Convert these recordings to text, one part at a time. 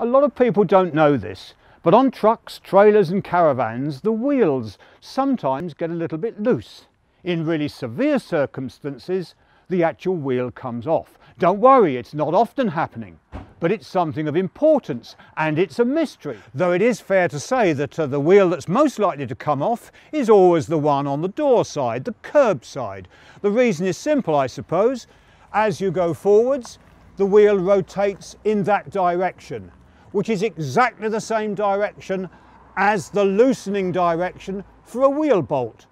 A lot of people don't know this, but on trucks, trailers and caravans, the wheels sometimes get a little bit loose. In really severe circumstances, the actual wheel comes off. Don't worry, it's not often happening, but it's something of importance and it's a mystery. Though it is fair to say that the wheel that's most likely to come off is always the one on the door side, the curb side. The reason is simple, I suppose. As you go forwards, the wheel rotates in that direction, which is exactly the same direction as the loosening direction for a wheel bolt.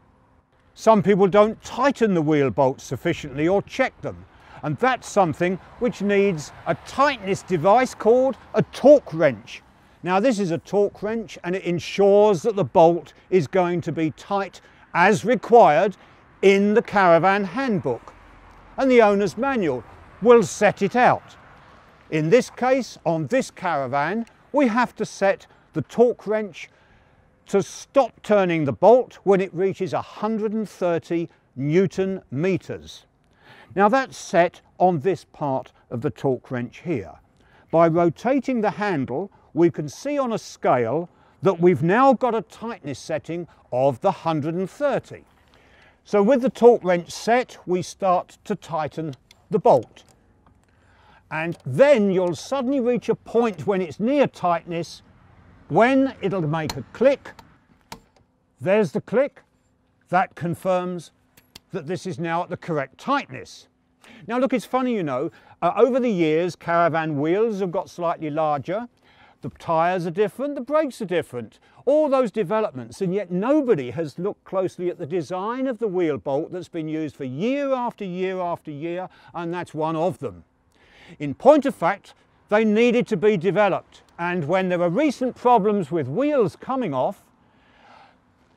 Some people don't tighten the wheel bolts sufficiently or check them, and that's something which needs a tightness device called a torque wrench. Now this is a torque wrench and it ensures that the bolt is going to be tight as required in the Caravan handbook, and the owner's manual will set it out. In this case, on this Caravan, we have to set the torque wrench to stop turning the bolt when it reaches 130 Newton meters. Now that's set on this part of the torque wrench here. By rotating the handle, we can see on a scale that we've now got a tightness setting of the 130. So with the torque wrench set, we start to tighten the bolt. And then you'll suddenly reach a point when it's near tightness, when it'll make a click. There's the click. That confirms that this is now at the correct tightness. Now look, it's funny, you know, over the years Caravan wheels have got slightly larger, the tyres are different, the brakes are different, all those developments, and yet nobody has looked closely at the design of the wheel bolt that's been used for year after year after year, and that's one of them. In point of fact, they needed to be developed, and when there were recent problems with wheels coming off,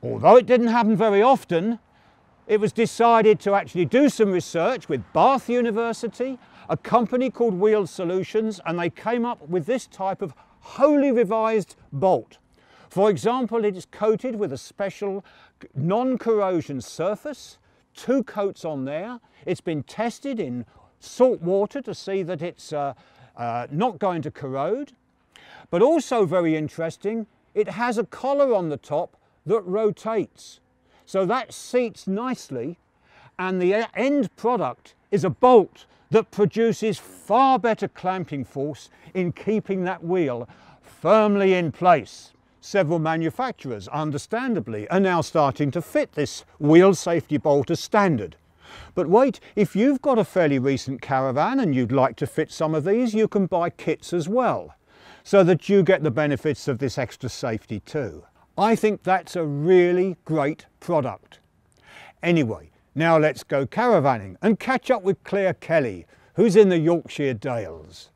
although it didn't happen very often, it was decided to actually do some research with Bath University, a company called Wheel Solutions, and they came up with this type of wholly revised bolt. For example, it is coated with a special non-corrosion surface, 2 coats on there. It's been tested in salt water to see that it's not going to corrode. But also very interesting, it has a collar on the top that rotates. So that seats nicely, and the end product is a bolt that produces far better clamping force in keeping that wheel firmly in place. Several manufacturers, understandably, are now starting to fit this wheel safety bolt as standard. But wait, if you've got a fairly recent Caravan and you'd like to fit some of these, you can buy kits as well, so that you get the benefits of this extra safety too. I think that's a really great product. Anyway, now let's go caravanning and catch up with Claire Kelly, who's in the Yorkshire Dales.